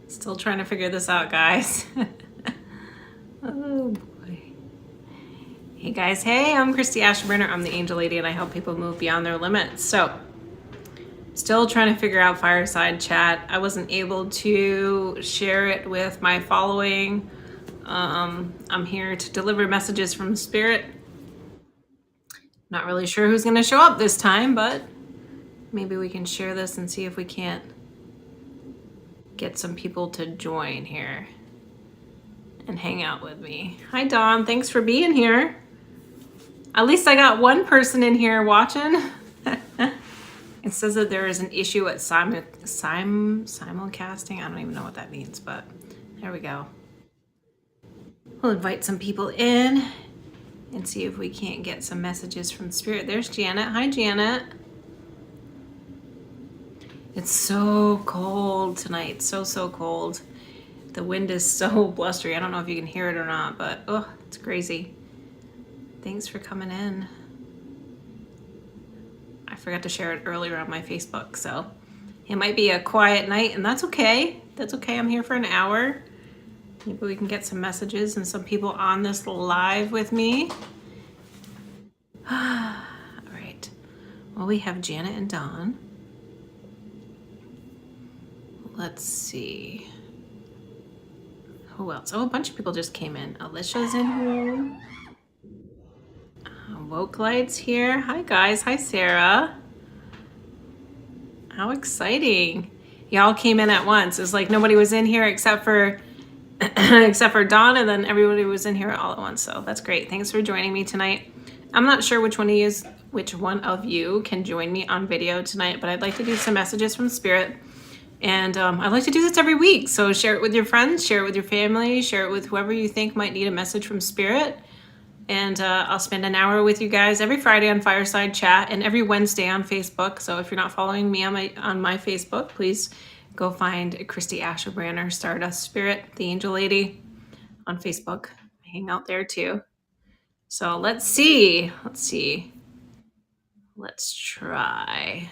Still trying to figure this out, guys. Oh boy. Hey guys, hey, I'm Christy Ashburner. I'm the Angel Lady and I help people move beyond their limits. So, still trying to figure out Fireside Chat. I wasn't able to share it with my following. I'm here to deliver messages from Spirit. Not really sure who's going to show up this time, but maybe we can share this and see if we can't get some people to join here and hang out with me. Hi, Dawn. Thanks for being here. At least I got one person in here watching. It says that there is an issue at simulcasting. I don't even know what that means, but there we go. We'll invite some people in and see if we can't get some messages from Spirit. There's Janet. Hi, Janet. It's so cold tonight. So cold. The wind is so blustery. I don't know if you can hear it or not, but oh, it's crazy. Thanks for coming in. I forgot to share it earlier on my Facebook, so it might be a quiet night, and that's okay. That's okay. I'm here for an hour. Maybe we can get some messages and some people on this live with me. All right. Well, we have Janet and Dawn. Let's see. Who else? Oh, a bunch of people just came in. Alicia's in here. Woke Light's here. Hi, guys. Hi, Sarah. How exciting. Y'all came in at once. It's like nobody was in here except for Dawn, and then everybody was in here all at once. So that's great. Thanks for joining me tonight. I'm not sure which one of you can join me on video tonight, but I'd like to do some messages from Spirit. And I'd like to do this every week. So share it with your friends, share it with your family, share it with whoever you think might need a message from Spirit. And I'll spend an hour with you guys every Friday on Fireside Chat and every Wednesday on Facebook. So if you're not following me on my Facebook, please go find Christy Ashburner, Stardust Spirit, the Angel Lady on Facebook. I hang out there too. So let's see. Let's try.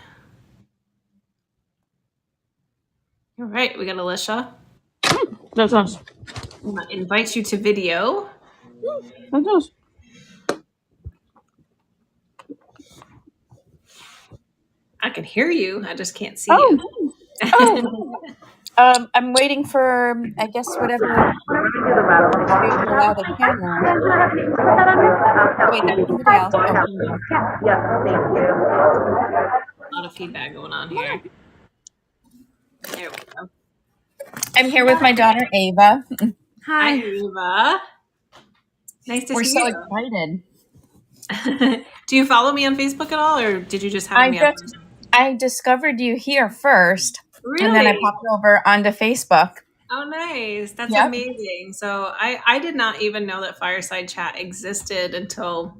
All right, we got Alicia. That's us. I'm going to invite you to video. That's us. I can hear you. I just can't see you. I'm waiting for, I guess, whatever. Allow the camera. Wait, that's somebody else. Yes, thank you. A lot of feedback going on here. There we go. I'm here with my daughter, Ava. Hi, Ava. Nice to We're see so you. excited. Do you follow me on Facebook at all, or did you just have me on? I discovered you here first. Really? And then I popped over onto Facebook. Oh, nice. That's amazing. So I did not even know that Fireside Chat existed until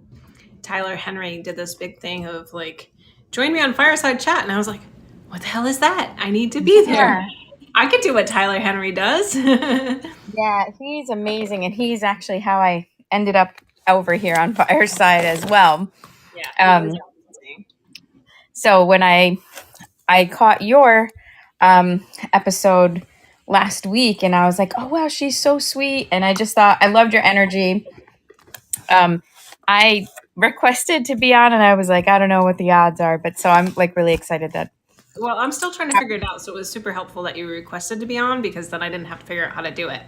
Tyler Henry did this big thing of like, join me on Fireside Chat. And I was like, what the hell is that? I need to be there. Yeah. I could do what Tyler Henry does. Yeah, he's amazing. And he's actually how I ended up over here on Fireside as well. Yeah. So when I caught your episode last week, and I was like, oh wow, she's so sweet, and I just thought I loved your energy. I requested to be on, and I was like, I don't know what the odds are, but so I'm like really excited that. Well, I'm still trying to figure it out. So it was super helpful that you requested to be on because then I didn't have to figure out how to do it.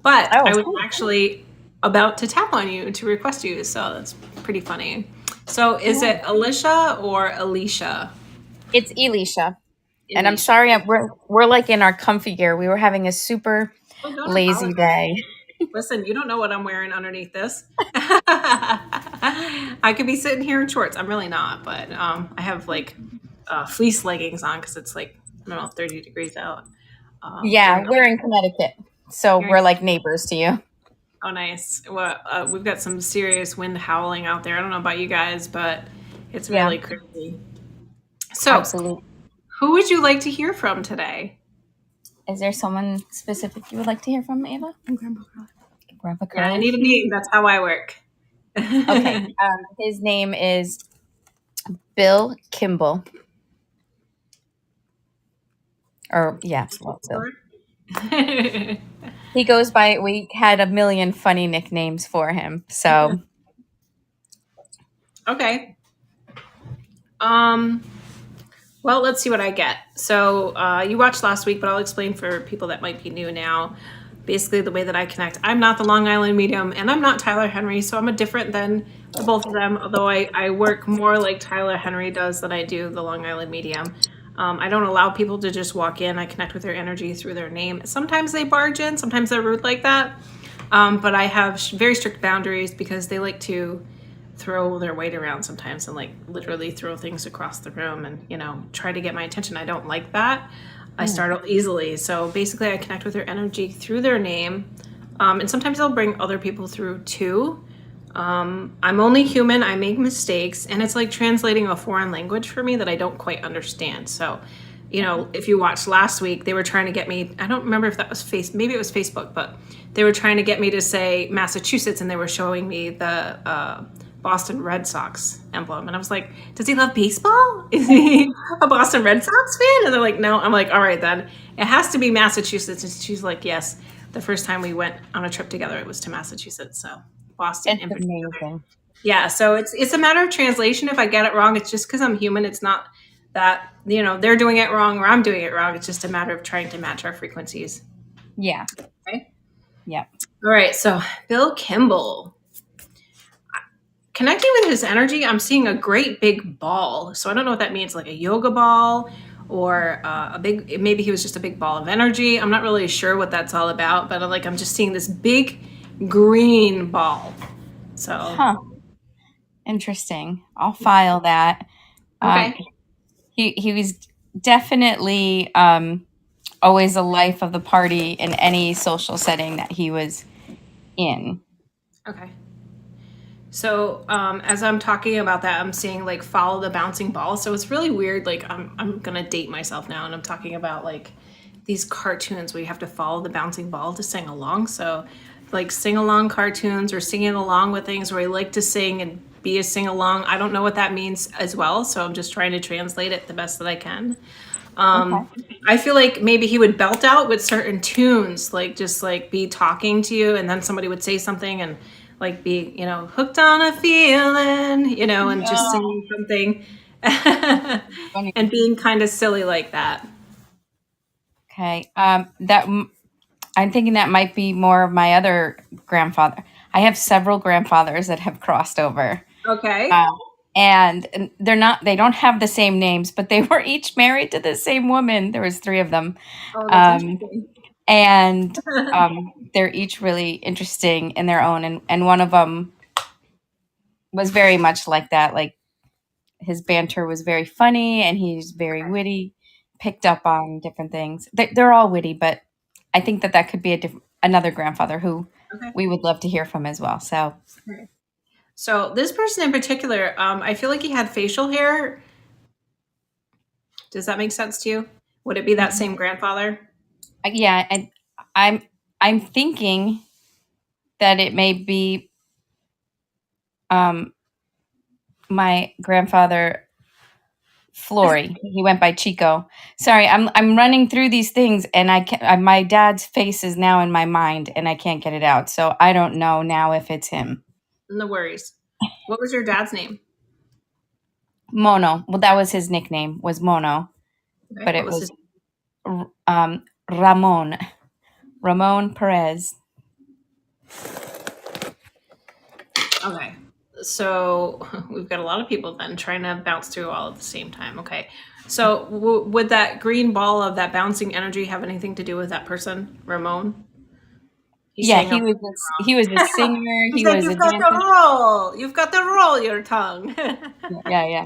But Oh, I was actually about to tap on you to request you. So that's pretty funny. So is it Alicia or Alicia? it's Elisha, and I'm Alicia. sorry, we're like in our comfy gear. We were having a super Oh, don't lazy apologize. day. Listen, you don't know what I'm wearing underneath this. I could be sitting here in shorts. I'm really not, but I have like fleece leggings on because it's like, I don't know, 30 degrees out. Yeah, we're in Connecticut, so You're in- we're like neighbors to you. Oh, nice. Well, we've got some serious wind howling out there. I don't know about you guys, but it's Yeah. really crazy. So, Absolutely. who would you like to hear from today? Is there someone specific you would like to hear from, Ava? Grandpa Carl. Grandpa Yeah, I Carl. need a name. That's how I work. Okay. His name is Bill Kimball. Or yeah, well, Bill. He goes by. We had a million funny nicknames for him. So Okay. Well, let's see what I get. So you watched last week, but I'll explain for people that might be new now. Basically, the way that I connect. I'm not the Long Island medium, and I'm not Tyler Henry, so I'm a different than the both of them. Although I work more like Tyler Henry does than I do the Long Island medium. I don't allow people to just walk in. I connect with their energy through their name. Sometimes they barge in. Sometimes they're rude like that. But I have very strict boundaries because they like to throw their weight around sometimes and like literally throw things across the room and try to get my attention. I don't like that. I startle easily. So basically I connect with their energy through their name. And sometimes I'll bring other people through too. I'm only human. I make mistakes, and it's like translating a foreign language for me that I don't quite understand. So if you watched last week, they were trying to get me, I don't remember if that was maybe it was Facebook, but they were trying to get me to say Massachusetts, and they were showing me the Boston Red Sox emblem. And I was like, does he love baseball? Is he a Boston Red Sox fan? And they're like, no. I'm like, all right, then. It has to be Massachusetts. And she's like, yes. The first time we went on a trip together, it was to Massachusetts. So Boston. it's amazing. Yeah. So it's a matter of translation. If I get it wrong, it's just because I'm human. It's not that, they're doing it wrong or I'm doing it wrong. It's just a matter of trying to match our frequencies. Yeah. Okay. Yeah. All right. So Bill Kimball. Connecting with his energy, I'm seeing a great big ball. So I don't know what that means, like a yoga ball or maybe he was just a big ball of energy. I'm not really sure what that's all about, but I'm just seeing this big green ball. So Interesting. I'll file that. Okay. He was definitely always a life of the party in any social setting that he was in. Okay. So as I'm talking about that, I'm seeing like follow the bouncing ball. So it's really weird. Like I'm gonna date myself now, and I'm talking about like these cartoons where you have to follow the bouncing ball to sing along. So like sing along cartoons or singing along with things where I like to sing and be a sing along. I don't know what that means as well. So I'm just trying to translate it the best that I can. I feel like maybe he would belt out with certain tunes, like just like be talking to you, and then somebody would say something and like be, hooked on a feeling, and just singing something and being kind of silly like that. Okay. I'm thinking that might be more of my other grandfather. I have several grandfathers that have crossed over. Okay. And they don't have the same names, but they were each married to the same woman. There was 3 of them. Oh, that's interesting. And they're each really interesting in their own. And one of them was very much like that. Like his banter was very funny, and he's very witty, picked up on different things. They're all witty, but I think that could be another grandfather who we would love to hear from as well. So this person in particular, I feel like he had facial hair. Does that make sense to you? Would it be that same grandfather? Yeah, and I'm thinking that it may be my grandfather Flory. He went by Chico. Sorry, I'm running through these things, and my dad's face is now in my mind, and I can't get it out. So I don't know now if it's him. No worries. What was your dad's name? Mono. Well, that was his nickname, was Mono, Okay. but What it was was his? Ramon. Ramon Perez. Okay. So we've got a lot of people then trying to bounce through all at the same time. Okay. So would that green ball of that bouncing energy have anything to do with that person, Ramon? He's Yeah, saying, he was a singer. he's He like, was a you've got dancer. to roll. You've got to roll your tongue. Yeah.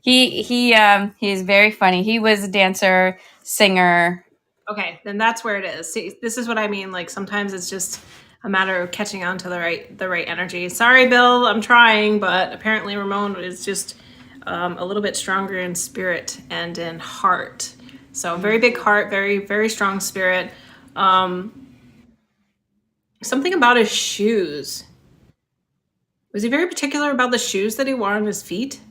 He's very funny. He was a dancer, singer. Okay, then that's where it is. See, this is what I mean. Like sometimes it's just a matter of catching on to the right energy. Sorry, Bill, I'm trying, but apparently Ramon is just a little bit stronger in spirit and in heart. So very big heart, very strong spirit. Something about his shoes. Was he very particular about the shoes that he wore on his feet?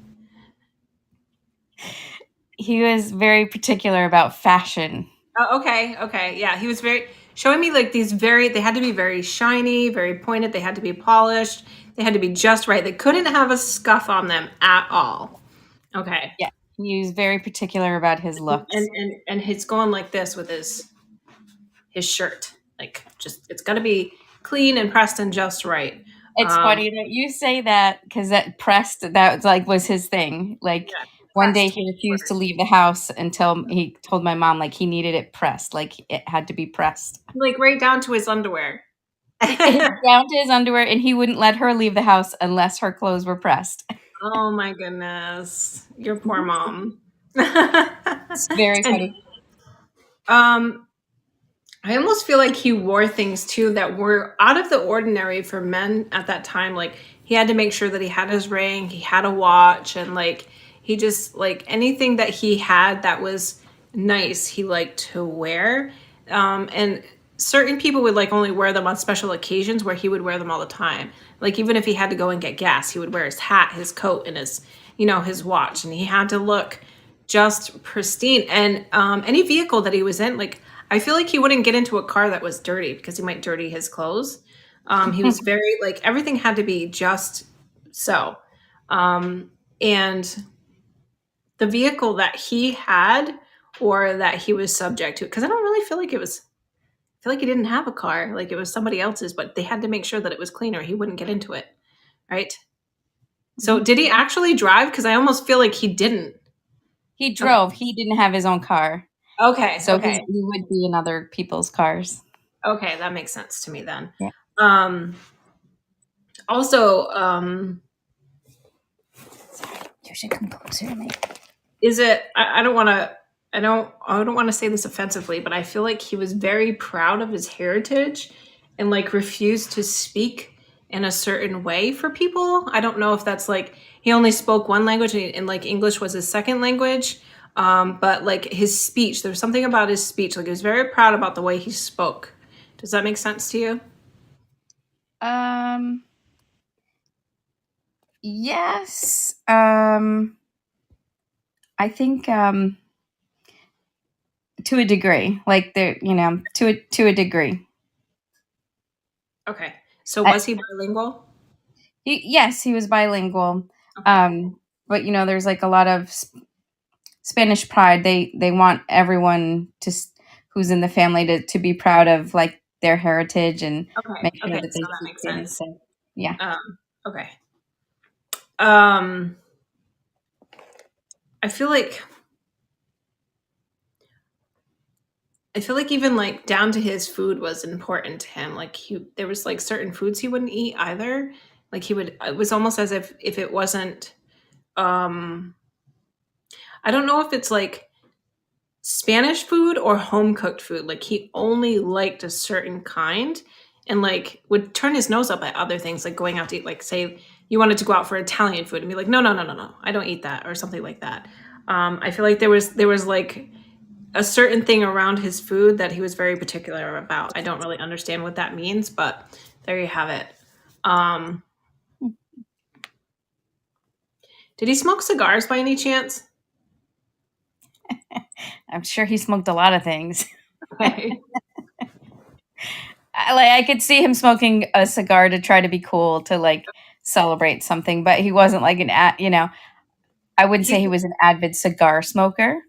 He was very particular about fashion. Oh, okay. Yeah, he was very showing me like these they had to be very shiny, very pointed. They had to be polished. They had to be just right. They couldn't have a scuff on them at all. Okay. Yeah, he was very particular about his looks. And he's going like this with his shirt. Like just it's got to be clean and pressed and just right. It's funny that you say that because that was his thing. Like Yeah, one day pressed. he refused to leave the house until he told my mom like he needed it pressed, like it had to be pressed. Like right down to his underwear. Down to his underwear, and he wouldn't let her leave the house unless her clothes were pressed. Oh my goodness. Your poor mom. It's very funny. I almost feel like he wore things too that were out of the ordinary for men at that time. Like he had to make sure that he had his ring, he had a watch, and like he just like anything that he had that was nice, he liked to wear. And certain people would like only wear them on special occasions where he would wear them all the time. Like even if he had to go and get gas, he would wear his hat, his coat, and his watch, and he had to look just pristine. And any vehicle that he was in, like I feel like he wouldn't get into a car that was dirty because he might dirty his clothes. He was very like everything had to be just so. And the vehicle that he had or that he was subject to, because I don't really feel like I feel like he didn't have a car, like it was somebody else's, but they had to make sure that it was clean or he wouldn't get into it. Right. So did he actually drive? Because I almost feel like he didn't. He drove. Okay. He didn't have his own car. Okay. So he would be in other people's cars. Okay, that makes sense to me then. Yeah. Also, you should come closer to me. Is it? I don't want to say this offensively, but I feel like he was very proud of his heritage, and like refused to speak in a certain way for people. I don't know if that's like he only spoke one language and like English was his second language. But like his speech, there's something about his speech. Like he was very proud about the way he spoke. Does that make sense to you? Yes. I think to a degree, like there, to a degree. Okay. So was he bilingual? Yes, he was bilingual. Okay. But there's like a lot of Spanish pride. They want everyone who's in the family to be proud of like their heritage and make sure that they so that makes sense. So, yeah. Okay. I feel like even like down to his food was important to him. Like there was like certain foods he wouldn't eat either. Like it was almost as if it wasn't, I don't know if it's like Spanish food or home cooked food. Like he only liked a certain kind and like would turn his nose up at other things, like going out to eat, like say you wanted to go out for Italian food and be like, no, I don't eat that or something like that. I feel like there was like a certain thing around his food that he was very particular about. I don't really understand what that means, but there you have it. Did he smoke cigars by any chance? I'm sure he smoked a lot of things. Okay. I could see him smoking a cigar to try to be cool, to like celebrate something, but he wasn't like I wouldn't say he was an avid cigar smoker.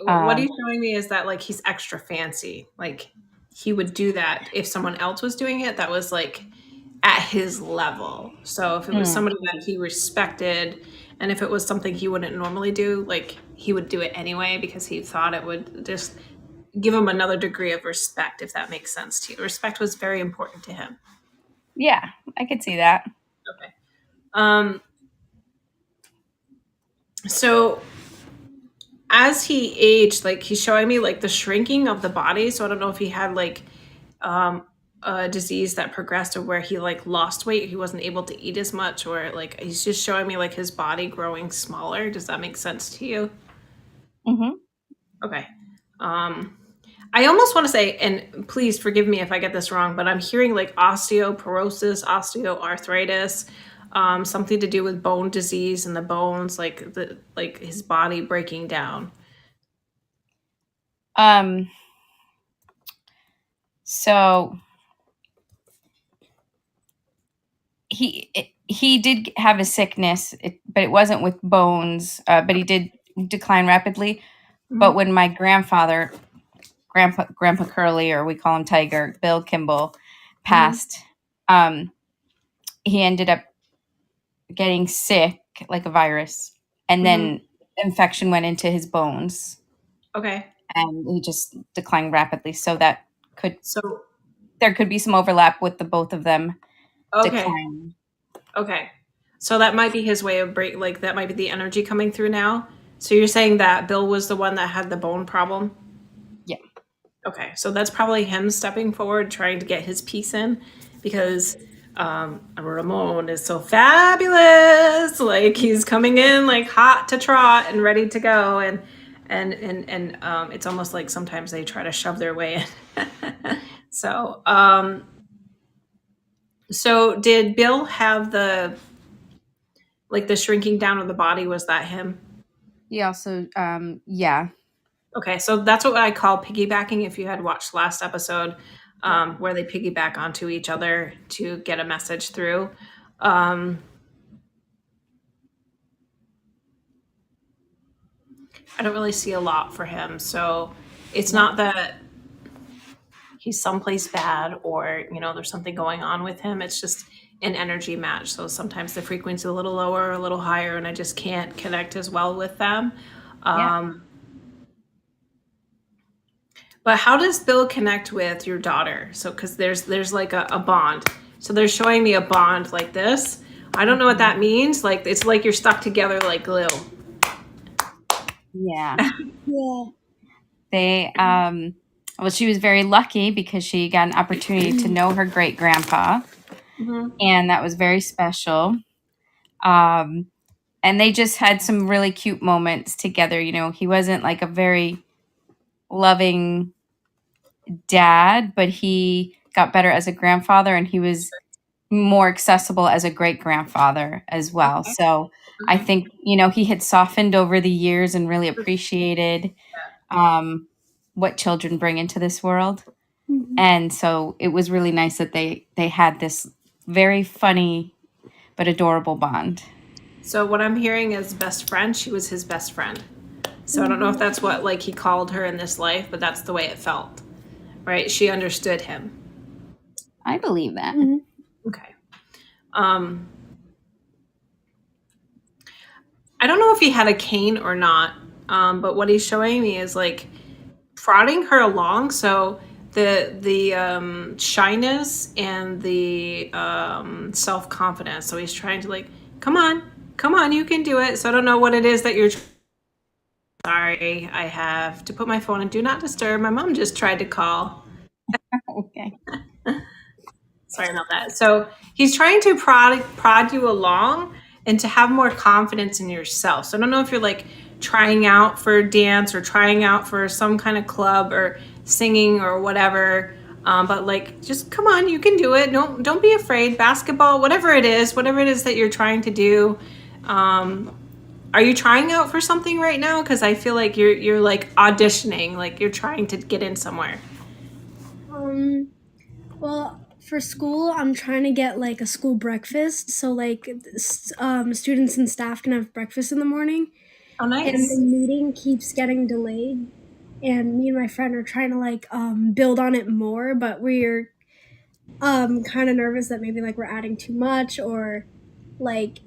What Um, he's showing me is that like he's extra fancy. Like he would do that if someone else was doing it that was like at his level. So if it was mm, somebody that he respected and if it was something he wouldn't normally do, like he would do it anyway because he thought it would just give him another degree of respect, if that makes sense to you. Respect was very important to him. yeah, I could see that. Okay. Um, so as he aged, like he's showing me like the shrinking of the body. So I don't know if he had like um, a disease that progressed to where he like lost weight, he wasn't able to eat as much, or like he's just showing me like his body growing smaller. Does that make sense to you? Hmm. Okay. Um, I almost want to say, and please forgive me if I get this wrong, but I'm hearing like osteoporosis, osteoarthritis, something to do with bone disease in the bones, like his body breaking down. Um, so he did have a sickness, but it wasn't with bones. But he did decline rapidly. But Mhm. when my Grandpa Curly, or we call him Tiger, Bill Kimball, Mhm. passed, um, he ended up getting sick like a virus, and Mhm. then infection went into his bones, Okay. and he just declined rapidly. So that could So there could be some overlap with the both of them okay. declining. Okay. So that might be his way of break, like that might be the energy coming through now. So you're saying that Bill was the one that had the bone problem? Yeah. Okay. So that's probably him stepping forward trying to get his piece in because Ramon is so fabulous. Like he's coming in like hot to trot and ready to go and it's almost like sometimes they try to shove their way in. so so did Bill have the like the shrinking down of the body, was that him? He also, yeah. Okay, so that's what I call piggybacking. If you had watched last episode, where they piggyback onto each other to get a message through. Um, I don't really see a lot for him, so it's Yeah. not that he's someplace bad or there's something going on with him. It's just an energy match. So sometimes the frequency is a little lower, or a little higher, and I just can't connect as well with them. Yeah. Um, But how does Bill connect with your daughter? So because there's like a bond. So they're showing me a bond like this. I don't know what Mhm. that means. Like it's like you're stuck together like glue. Yeah. Yeah. They, well, she was very lucky because she got an opportunity to know her great grandpa, Mhm. and that was very special. Um, and they just had some really cute moments together. He wasn't like a very loving dad, but he got better as a grandfather, and he was more accessible as a great grandfather as well. Okay. So I Okay. think, he had softened over the years and really appreciated um, what children bring into this world. And so it was really nice that they had this very funny but adorable bond. So what I'm hearing is best friend. She was his best friend. So I don't know if that's what like he called her in this life, but that's the way it felt. Right? She understood him. I believe that. Okay. Um I don't know if he had a cane or not. But what he's showing me is like prodding her along. So the shyness and the self confidence. So he's trying to like, come on, you can do it. So I don't know what it is that you're. Sorry, I have to put my phone in do not disturb. My mom just tried to call. Okay. Sorry about that. So he's trying to prod you along and to have more confidence in yourself. So I don't know if you're like trying out for dance or trying out for some kind of club or singing or whatever. But like, just come on, you can do it. Don't be afraid. Basketball, whatever it is that you're trying to do. Are you trying out for something right now? Because I feel like you're like auditioning, like you're trying to get in somewhere. Well, for school, I'm trying to get like a school breakfast, so like students and staff can have breakfast in the morning. Oh, And the nice. meeting keeps getting delayed, and me and my friend are trying to like build on it more, but we're kind of nervous that maybe like we're adding too much or like.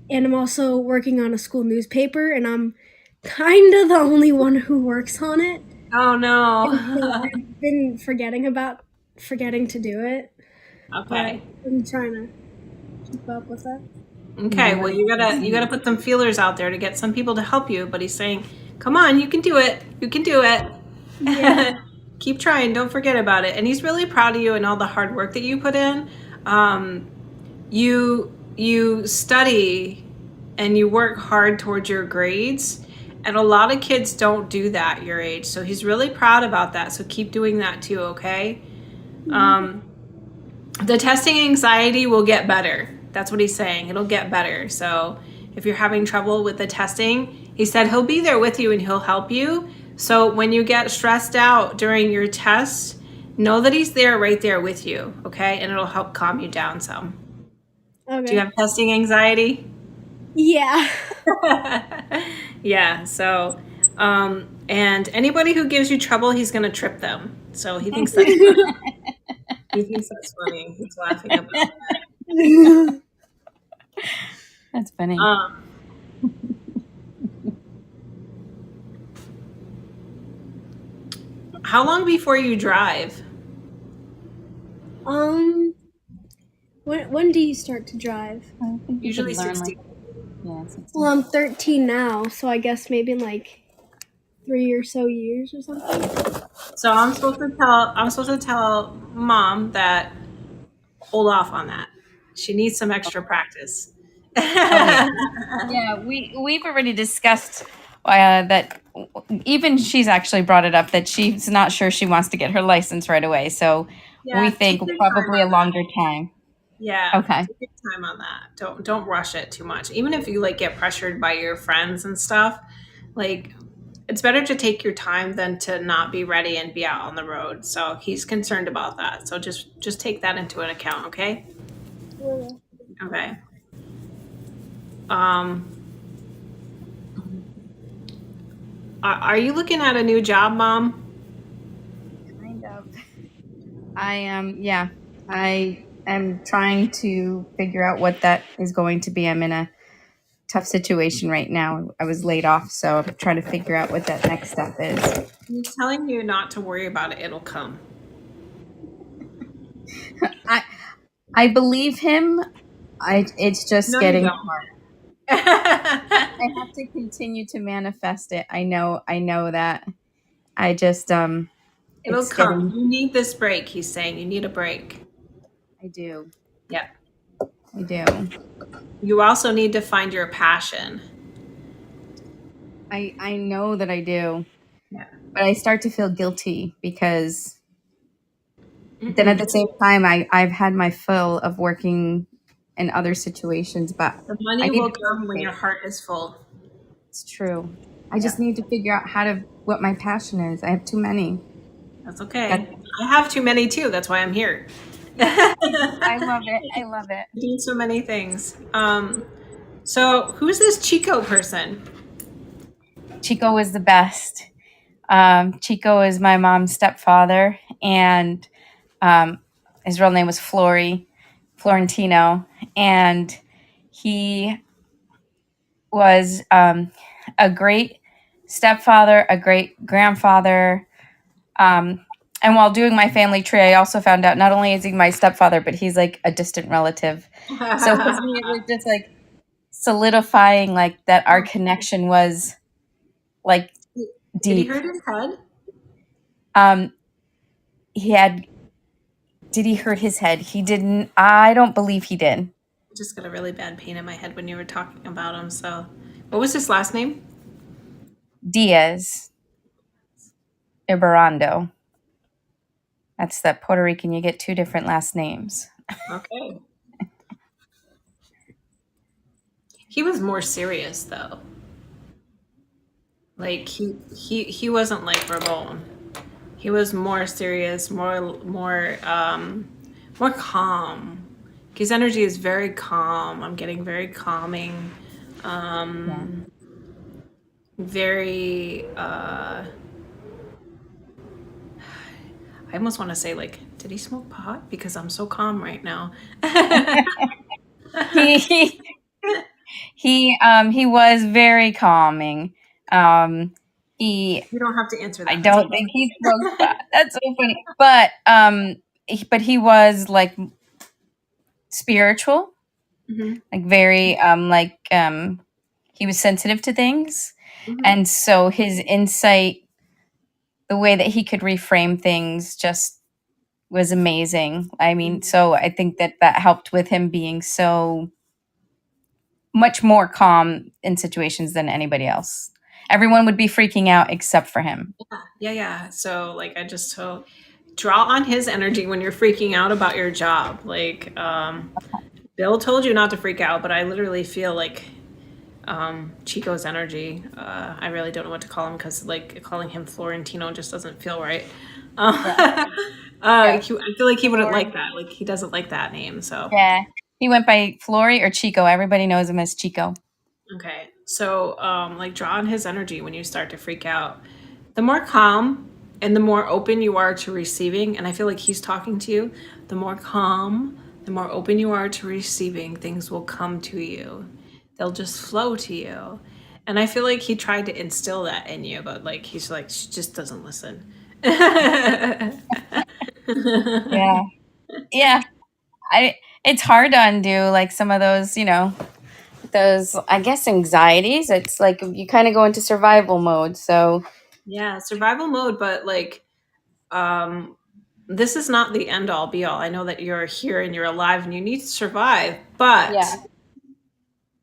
And I'm also working on a school newspaper, and I'm kind of the only one who works on it. Oh, no. So I've been forgetting to do it, but Okay. I'm trying to keep up with it. Okay, well, you gotta put some feelers out there to get some people to help you. But he's saying, "Come on, you can do it. You can do it. Yeah. Keep trying. Don't forget about it." And he's really proud of you and all the hard work that you put in. You study and you work hard towards your grades, and a lot of kids don't do that your age. So he's really proud about that. So keep doing that too. Okay. The testing anxiety will get better. That's what he's saying. It'll get better. So if you're having trouble with the testing, he said he'll be there with you and he'll help you. So when you get stressed out during your test, know that he's there right there with you, okay? And it'll help calm you down some. Okay. Do you have testing anxiety? Yeah. Yeah, so and anybody who gives you trouble, he's gonna trip them. So he thinks that's funny. He thinks that's funny. He's laughing about that. That's funny. How long before you drive? When do you start to drive? I think you Usually should learn 60. yeah, 16. Well, I'm 13 now, so I guess maybe in like 3 or so years or something. So I'm supposed to tell mom that hold off on that. She needs some extra practice. Yeah, we've already discussed that. Even she's actually brought it up that she's not sure she wants to get her license right away. So Yeah, we think take your probably a time on longer time. Yeah. Okay. Take your time on that. Don't rush it too much. Even if you like get pressured by your friends and stuff, like it's better to take your time than to not be ready and be out on the road. So he's concerned about that. So just take that into an account, okay? Yeah. Okay. Are you looking at a new job, Mom? Kind of. I am. Yeah, I am trying to figure out what that is going to be. I'm in a tough situation right now. I was laid off, so I'm trying to figure out what that next step is. He's telling you not to worry about it. It'll come. I believe him. It's just No, you getting don't. hard. I have to continue to manifest it. I know that. I just It'll it's come. getting- You need this break. He's saying you need a break. I do. Yeah. I do. You also need to find your passion. I know that I do. Yeah. But I start to feel guilty because then at the same time I've had my fill of working in other situations, but The I money need will to come when focus. your heart is full. It's true. I just need to figure out what my passion is. I have too many. That's okay. I have too many too. That's why I'm here. I love it. I love it. Doing so many things. So who's this Chico person? Chico is the best. Chico is my mom's stepfather, and his real name was Florentino, and he was a great stepfather, a great grandfather. And while doing my family tree, I also found out not only is he my stepfather, but he's like a distant relative. So for me, it was just like solidifying like that our connection was like Did he deep. hurt his head? Did he hurt his head? He didn't. I don't believe he did. I just got a really bad pain in my head when you were talking about him. So, what was his last name? Diaz Ibarrando. That's that Puerto Rican. You get two different last names. Okay. He was more serious though. Like he wasn't like Ramon. He was more serious, more more calm. His energy is very calm. I'm getting very calming. Very I almost want to say like, did he smoke pot? Because I'm so calm right now. He he was very calming. He You don't have to answer I that. That's don't think he smoked pot. That's so funny. But but he was like spiritual, okay. like very he was sensitive to things, Hmm. and so his insight, the way that he could reframe things, just was amazing. I mean, so I think that that helped with him being so much more calm in situations than anybody else. Everyone would be freaking out except for him. Yeah. So like, I just so draw on his energy when you're freaking out about your job. Like, Bill told you not to freak out, but I literally feel like Chico's energy. I really don't know what to call him because like calling him Florentino just doesn't feel right. Yeah. I feel like he wouldn't like that. Like he doesn't like that name. So Yeah. He went by Flory or Chico. Everybody knows him as Chico. okay. So like draw on his energy when you start to freak out. The more calm and the more open you are to receiving, and I feel like he's talking to you, the more calm, the more open you are to receiving, things will come to you. They'll just flow to you. And I feel like he tried to instill that in you, but like he's like, she just doesn't listen. Yeah. Yeah. I it's hard to undo like some of those, those I guess anxieties. It's like you kind of go into survival mode. So, Yeah, survival mode, but like um this is not the end all be all. I know that you're here and you're alive and you need to survive, but yeah. you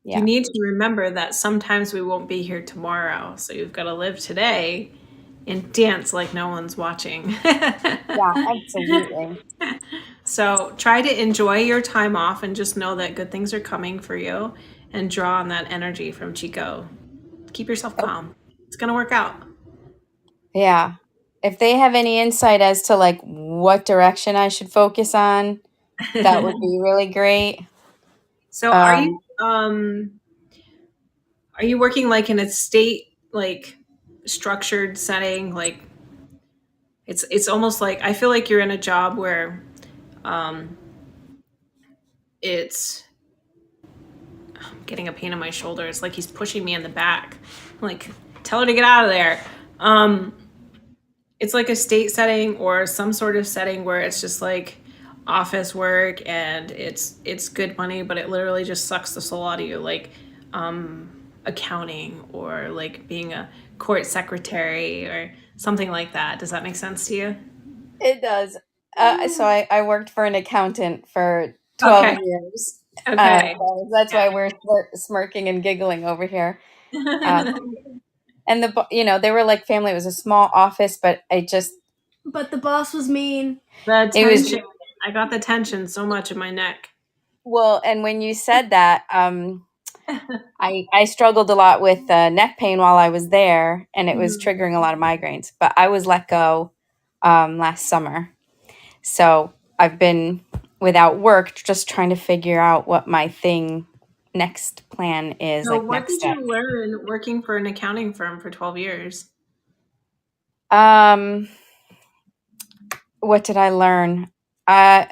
Yeah. need to remember that sometimes we won't be here tomorrow. So you've got to live today and dance like no one's watching. Yeah, absolutely. So try to enjoy your time off and just know that good things are coming for you and draw on that energy from Chico. Keep yourself calm. It's going to work out. Yeah. If they have any insight as to like what direction I should focus on, that would be really great. So Um, are you working like in a state like structured setting like it's almost like I feel like you're in a job where um it's I'm getting a pain in my shoulder. It's like he's pushing me in the back. I'm like, tell her to get out of there. Um it's like a state setting or some sort of setting where it's just like office work and it's good money, but it literally just sucks the soul out of you. Like accounting or like being a court secretary or something like that. Does that make sense to you? it does. So I worked for an accountant for 12 Okay. years. Okay. So that's Yeah. why we're smirking and giggling over here. Uh, and they were like family. It was a small office, but But the boss was mean. The it was, tension. I got the tension so much in my neck. well, and when you said that, I struggled a lot with neck pain while I was there, and it was Mhm. triggering a lot of migraines. But I was let go last summer, so I've been without work, just trying to figure out what my next plan is, So like what next did step. you learn working for an accounting firm for 12 years? Um, what did I learn? Uh,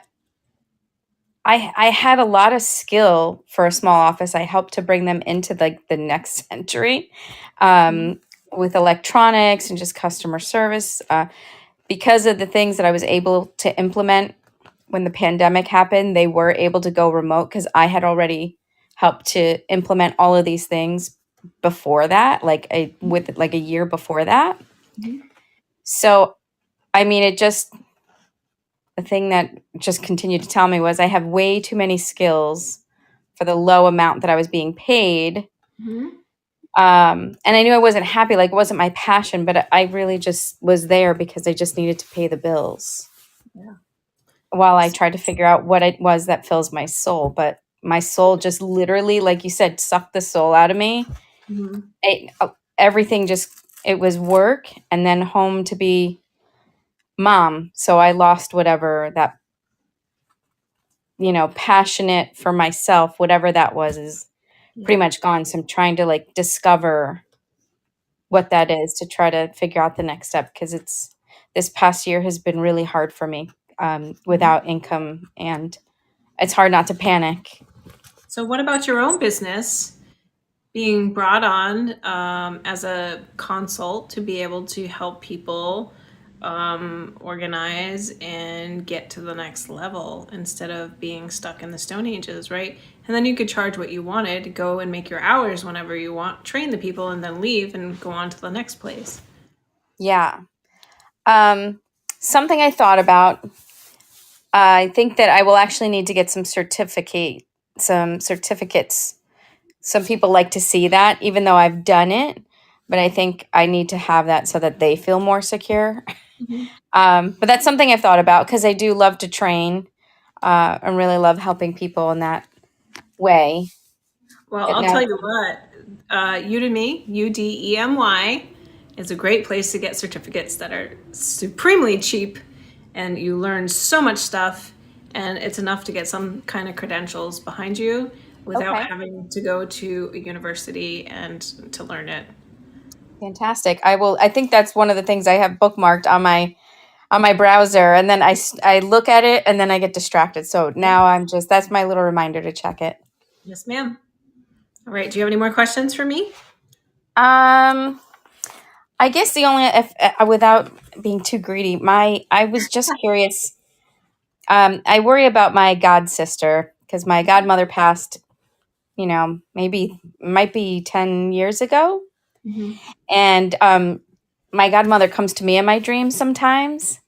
I had a lot of skill for a small office. I helped to bring them into like the next century, Mhm. with electronics and just customer service. Because of the things that I was able to implement when the pandemic happened, they were able to go remote because I had already helped to implement all of these things before that, with like a year before that. Mhm. So, I mean, the thing that just continued to tell me was I have way too many skills for the low amount that I was being paid. Mhm. And I knew I wasn't happy, like it wasn't my passion, but I really just was there because I just needed to pay the bills Yeah. while I tried to figure out what it was that fills my soul. But my soul just literally, like you said, sucked the soul out of me. Mhm. Everything just, it was work and then home to be mom. So I lost whatever that passionate for myself, whatever that was, is pretty much gone. So I'm trying to like discover what that is to try to figure out the next step, because this past year has been really hard for me without income, and it's hard not to panic. So, what about your own business? Being brought on as a consult to be able to help people organize and get to the next level instead of being stuck in the Stone Ages, right? And then you could charge what you wanted, go and make your hours whenever you want, train the people, and then leave and go on to the next place. Yeah. Something I thought about, I think that I will actually need to get some certificates. Some people like to see that, even though I've done it, but I think I need to have that so that they feel more secure. But that's something I've thought about, because I do love to train and really love helping people in that way. Well, But I'll now- tell you what, Udemy, UDEMY, is a great place to get certificates that are supremely cheap, and you learn so much stuff, and it's enough to get some kind of credentials behind you without Okay. having to go to a university and to learn it. Fantastic. I think that's one of the things I have bookmarked on my browser, and then I look at it and then I get distracted. So now that's my little reminder to check it. Yes, ma'am. All right. Do you have any more questions for me? I guess the only, if without being too greedy, I was just curious. I worry about my god sister, because my godmother passed, maybe might be 10 years ago. And my godmother comes to me in my dreams sometimes,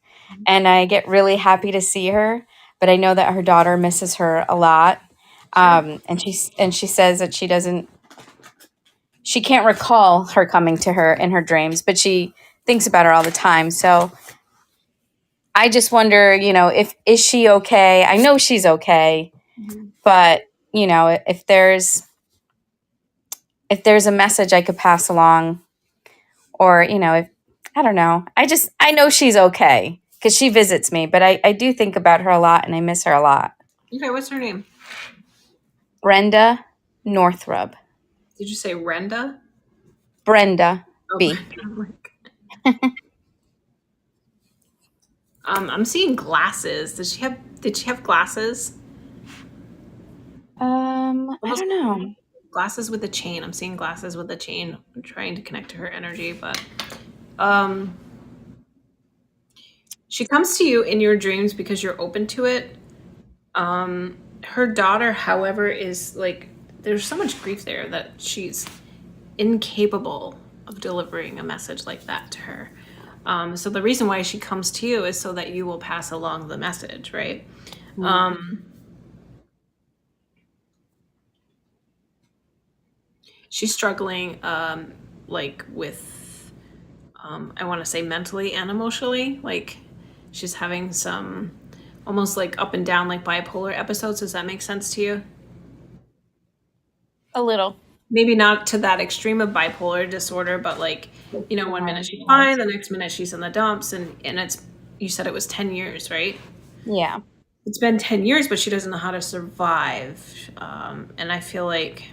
and I get really happy to see her. But I know that her daughter misses her a lot, and she says that she can't recall her coming to her in her dreams, but she thinks about her all the time. So I just wonder, is she okay? I know she's okay, but if there's a message I could pass along, or if I don't know, I know she's okay because she visits me, but I do think about her a lot and I miss her a lot. Okay. What's her name? Brenda Northrup. Did you say Renda? Brenda Oh, B. I'm seeing glasses. Did she have glasses? I don't know. Glasses with a chain. I'm seeing glasses with a chain. I'm trying to connect to her energy, but she comes to you in your dreams because you're open to it. Her daughter, however, is like, there's so much grief there that she's incapable of delivering a message like that to her. So the reason why she comes to you is so that you will pass along the message, right? She's struggling like with I want to say mentally and emotionally. Like she's having some almost like up and down, like bipolar episodes. Does that make sense to you? A little. Maybe not to that extreme of bipolar disorder, but like, 1 minute she's fine, the next minute she's in the dumps, and you said it was 10 years, right? Yeah. It's been 10 years, but she doesn't know how to survive. And I feel like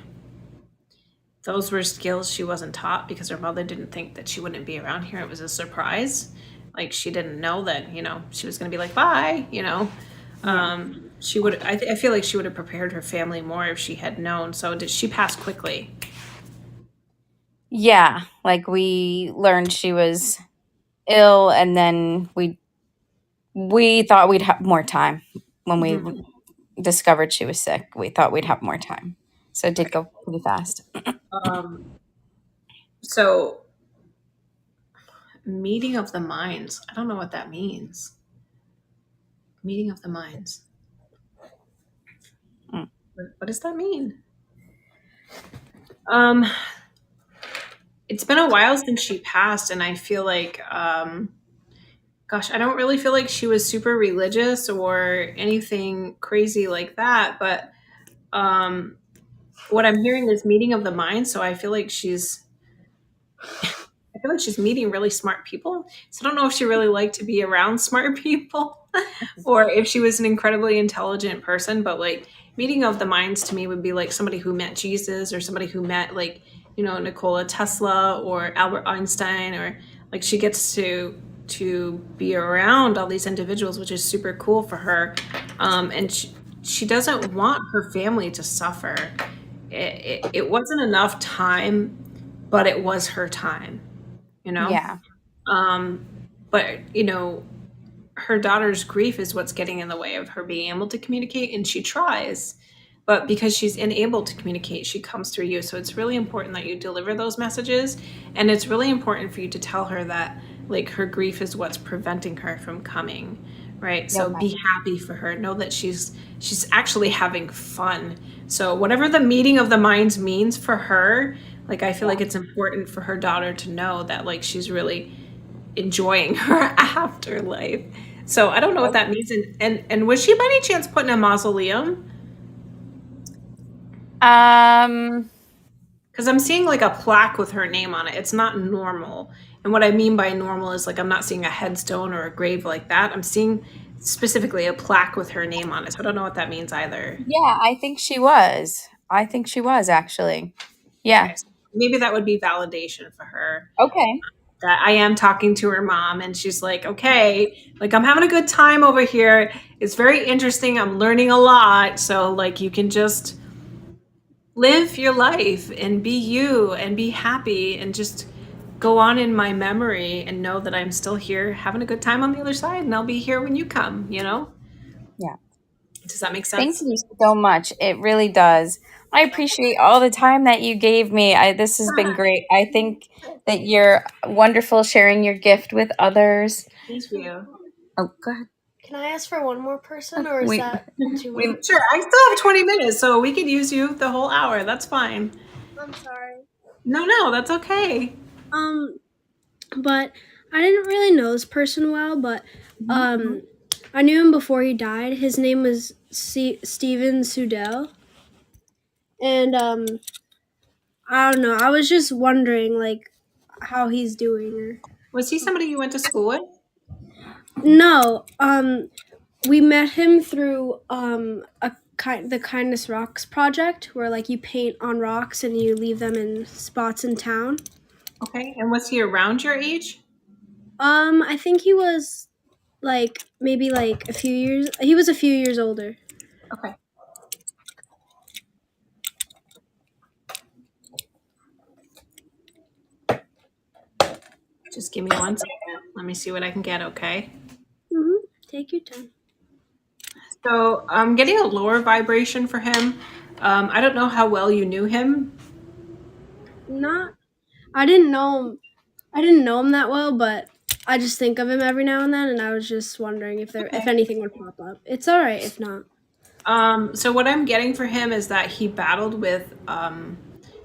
those were skills she wasn't taught because her mother didn't think that she wouldn't be around here. It was a surprise. Like she didn't know that, she was going to be like, bye, she would, I feel like she would have prepared her family more if she had known. So did she pass quickly? Yeah. Like we learned she was ill, and then we thought we'd have more time when we discovered she was sick. We thought we'd have more time. So it did go pretty fast. So meeting of the minds. I don't know what that means. Meeting of the minds. What does that mean? It's been a while since she passed, and I feel like, gosh, I don't really feel like she was super religious or anything crazy like that. But what I'm hearing is meeting of the mind. So I feel like she's, I feel like she's meeting really smart people. So I don't know if she really liked to be around smart people or if she was an incredibly intelligent person. But like meeting of the minds to me would be like somebody who met Jesus or somebody who met like, Nikola Tesla or Albert Einstein, or like she gets to be around all these individuals, which is super cool for her. And she doesn't want her family to suffer. It wasn't enough time, but it was her time, you know? Yeah. But, her daughter's grief is what's getting in the way of her being able to communicate, and she tries. But because she's unable to communicate, she comes through you. So it's really important that you deliver those messages. And it's really important for you to tell her that, like, her grief is what's preventing her from coming, right? So be happy for her. Know that she's actually having fun. So whatever the meeting of the minds means for her, like, I feel like it's important for her daughter to know that, like, she's really enjoying her afterlife. So I don't know what that means. And was she by any chance put in a mausoleum? Because I'm seeing like a plaque with her name on it. It's not normal. And what I mean by normal is like I'm not seeing a headstone or a grave like that. I'm seeing specifically a plaque with her name on it. So I don't know what that means either. Yeah, I think she was. I think she was actually. Yeah. Okay, so maybe that would be validation for her. Okay. That I am talking to her mom and she's like, okay, like I'm having a good time over here. It's very interesting. I'm learning a lot. So like you can just live your life and be you and be happy and just go on in my memory and know that I'm still here having a good time on the other side, and I'll be here when you come, Yeah. Does that make Thank sense? you so much. It really does. I appreciate all the time that you gave me. This has been great. I think that you're wonderful sharing your gift with others. Thank you. Oh, go ahead. Can I ask for one more person, or is We- that too much? Sure, I still have 20 minutes, so we could use you the whole hour. That's fine. I'm sorry. No, that's okay. But I didn't really know this person well, but I knew him before he died. His name was Steven Sudell. And I don't know. I was just wondering like how he's doing. Or Was he somebody you went to school with? no, we met him through the Kindness Rocks project, where like you paint on rocks and you leave them in spots in town. Okay, and was he around your age? I think he was like maybe like a few years. He was a few years older. Okay. Just give me 1 second. Let me see what I can get, okay? Take your time. So I'm getting a lower vibration for him. I don't know how well you knew him. I didn't know him that well, but I just think of him every now and then, and I was just wondering if anything would pop up. It's all right if not. So what I'm getting for him is that he battled with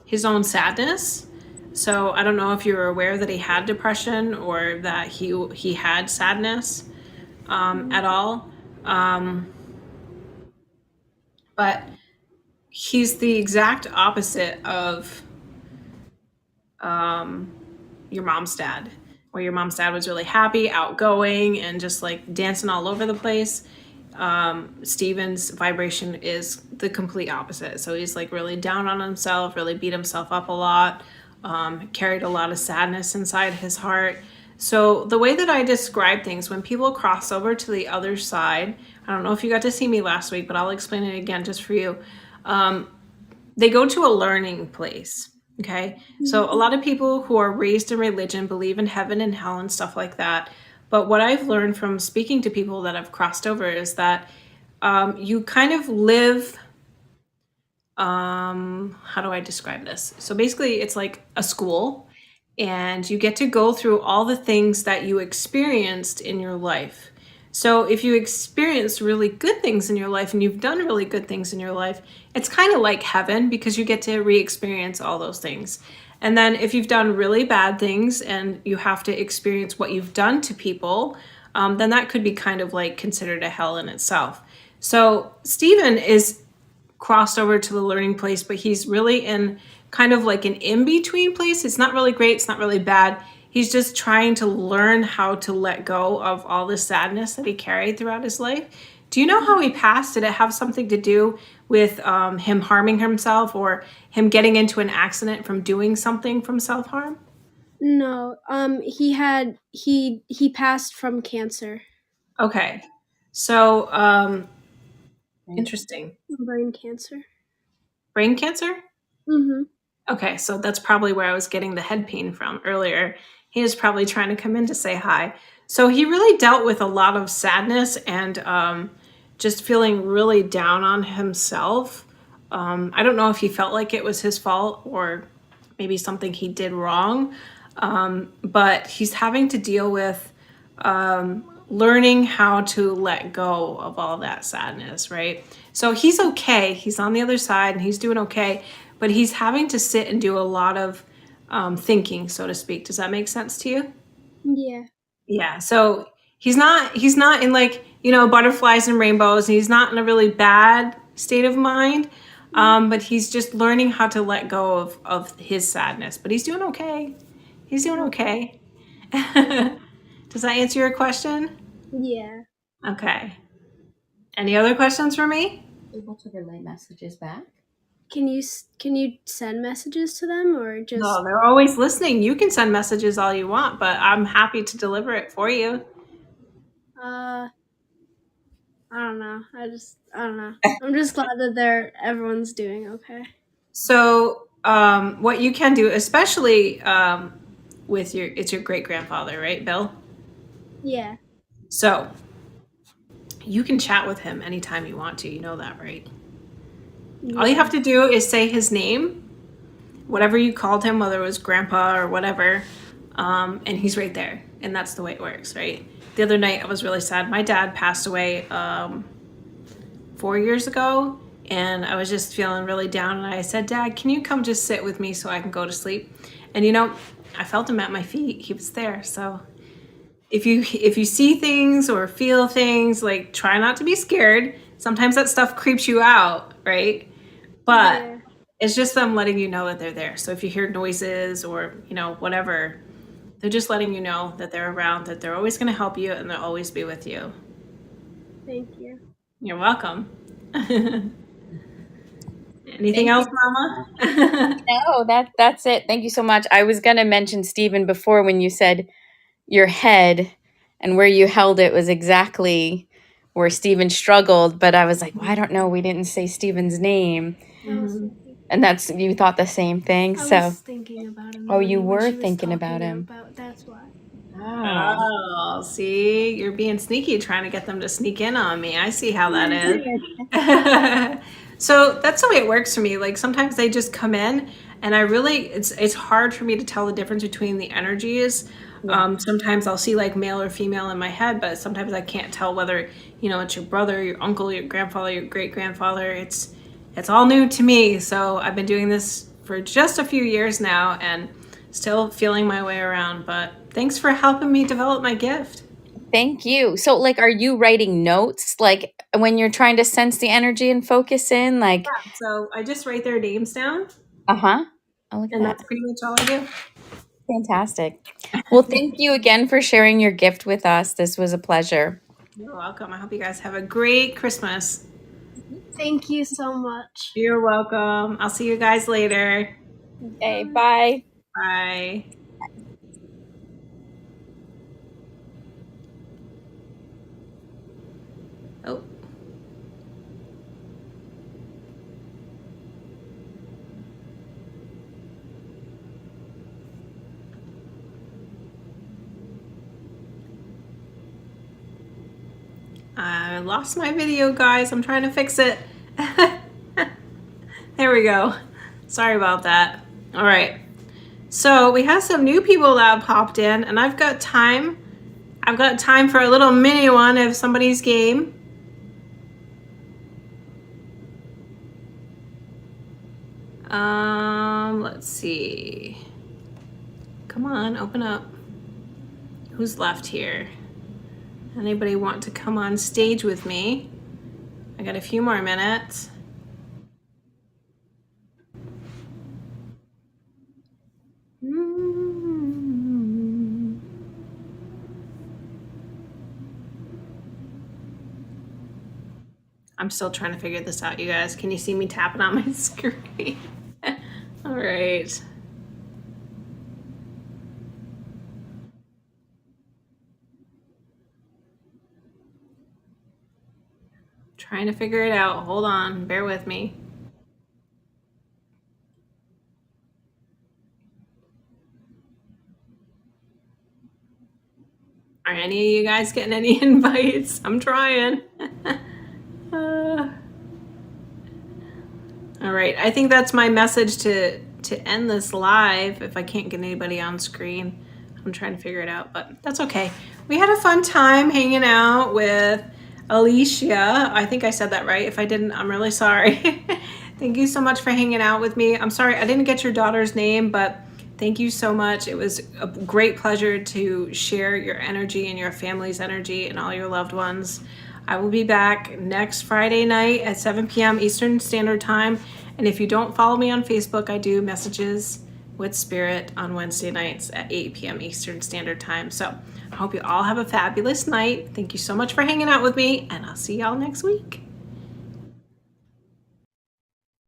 his own sadness. So I don't know if you were aware that he had depression or that he had sadness at all. But he's the exact opposite of your mom's dad, where your mom's dad was really happy, outgoing, and just like dancing all over the place. Steven's vibration is the complete opposite. So he's like really down on himself, really beat himself up a lot, carried a lot of sadness inside his heart. So the way that I describe things, when people cross over to the other side, I don't know if you got to see me last week, but I'll explain it again just for you. They go to a learning place. Okay. So a lot of people who are raised in religion believe in heaven and hell and stuff like that. But what I've learned from speaking to people that have crossed over is that you kind of live, how do I describe this? So basically it's like a school, and you get to go through all the things that you experienced in your life. So if you experienced really good things in your life and you've done really good things in your life, it's kind of like heaven because you get to re-experience all those things. And then if you've done really bad things and you have to experience what you've done to people, then that could be kind of like considered a hell in itself. So Stephen is crossed over to the learning place, but he's really in kind of like an in-between place. It's not really great. It's not really bad. he's just trying to learn how to let go of all the sadness that he carried throughout his life. Do you know how he passed? Did it have something to do with him harming himself or him getting into an accident from doing something from self-harm? No, he passed from cancer, Okay. So, interesting. brain cancer. Brain cancer? Mm-hmm. Okay, so that's probably where I was getting the head pain from earlier. He was probably trying to come in to say hi. So he really dealt with a lot of sadness and just feeling really down on himself. I don't know if he felt like it was his fault or maybe something he did wrong, but he's having to deal with learning how to let go of all that sadness, right? So he's okay. He's on the other side and he's doing okay, but he's having to sit and do a lot of thinking, so to speak. Does that make sense to you? Yeah. Yeah. So he's not in like, butterflies and rainbows, and he's not in a really bad state of mind. But he's just learning how to let go of his sadness. But he's doing okay. He's doing okay. Does that answer your question? Yeah. Okay. Any other questions for me? Able to relay messages back. Can you send messages to them or just? No, they're always listening. You can send messages all you want, but I'm happy to deliver it for you. I don't know. I don't know. I'm just glad that everyone's doing okay. So, what you can do, especially with it's your great grandfather, right, Bill? Yeah. So, you can chat with him anytime you want to. You know that, right? All you have to do is say his name, whatever you called him, whether it was grandpa or whatever, and he's right there. And that's the way it works, right? The other night, I was really sad. My dad passed away 4 years ago, and I was just feeling really down. And I said, Dad, can you come just sit with me so I can go to sleep? And I felt him at my feet. He was there. So if you see things or feel things, like, try not to be scared. Sometimes that stuff creeps you out, right? But Yeah. it's just them letting you know that they're there. So if you hear noises or whatever, they're just letting you know that they're around, that they're always going to help you, and they'll always be with you. Thank you. You're welcome. Anything Thank else, you. Mama? No, that's it. Thank you so much. I was gonna mention Stephen before when you said your head and where you held it was exactly where Stephen struggled, but I was like, well, I don't know. We didn't say Stephen's name, and you thought the same thing. I So, was thinking about him. oh, you when were she was thinking talking about him. That's why. Oh. Oh, see, you're being sneaky, trying to get them to sneak in on me. I see how that is. So that's the way it works for me. Like, sometimes they just come in, and it's hard for me to tell the difference between the energies. Sometimes I'll see like male or female in my head, but sometimes I can't tell whether it's your brother, your uncle, your grandfather, your great grandfather. It's all new to me. So I've been doing this for just a few years now, and still feeling my way around. But thanks for helping me develop my gift. Thank you. So, like, are you writing notes, like, when you're trying to sense the energy and focus in, like? So I just write their names down, Oh, look at and that. that's pretty much all I do. Fantastic. Well, thank you again for sharing your gift with us. This was a pleasure. You're welcome. I hope you guys have a great Christmas. Thank you so much. You're welcome. I'll see you guys later. Okay, bye. Bye. Oh. I lost my video, guys. I'm trying to fix it. There we go. Sorry about that. All right. So we have some new people that popped in, and I've got time. I've got time for a little mini one of somebody's game. Let's see. Come on, open up. Who's left here? Anybody want to come on stage with me? I got a few more minutes. I'm still trying to figure this out, you guys. Can you see me tapping on my screen? All right. Trying to figure it out. Hold on. Bear with me. Are any of you guys getting any invites? I'm trying. All right. I think that's my message to end this live if I can't get anybody on screen. I'm trying to figure it out, but that's okay. We had a fun time hanging out with Alicia. I think I said that right. If I didn't, I'm really sorry. Thank you so much for hanging out with me. I'm sorry I didn't get your daughter's name, but thank you so much. It was a great pleasure to share your energy and your family's energy and all your loved ones. I will be back next Friday night at 7 p.m. Eastern Standard Time. And if you don't follow me on Facebook, I do messages with Spirit on Wednesday nights at 8 p.m. Eastern Standard Time. So I hope you all have a fabulous night. Thank you so much for hanging out with me, and I'll see y'all next week.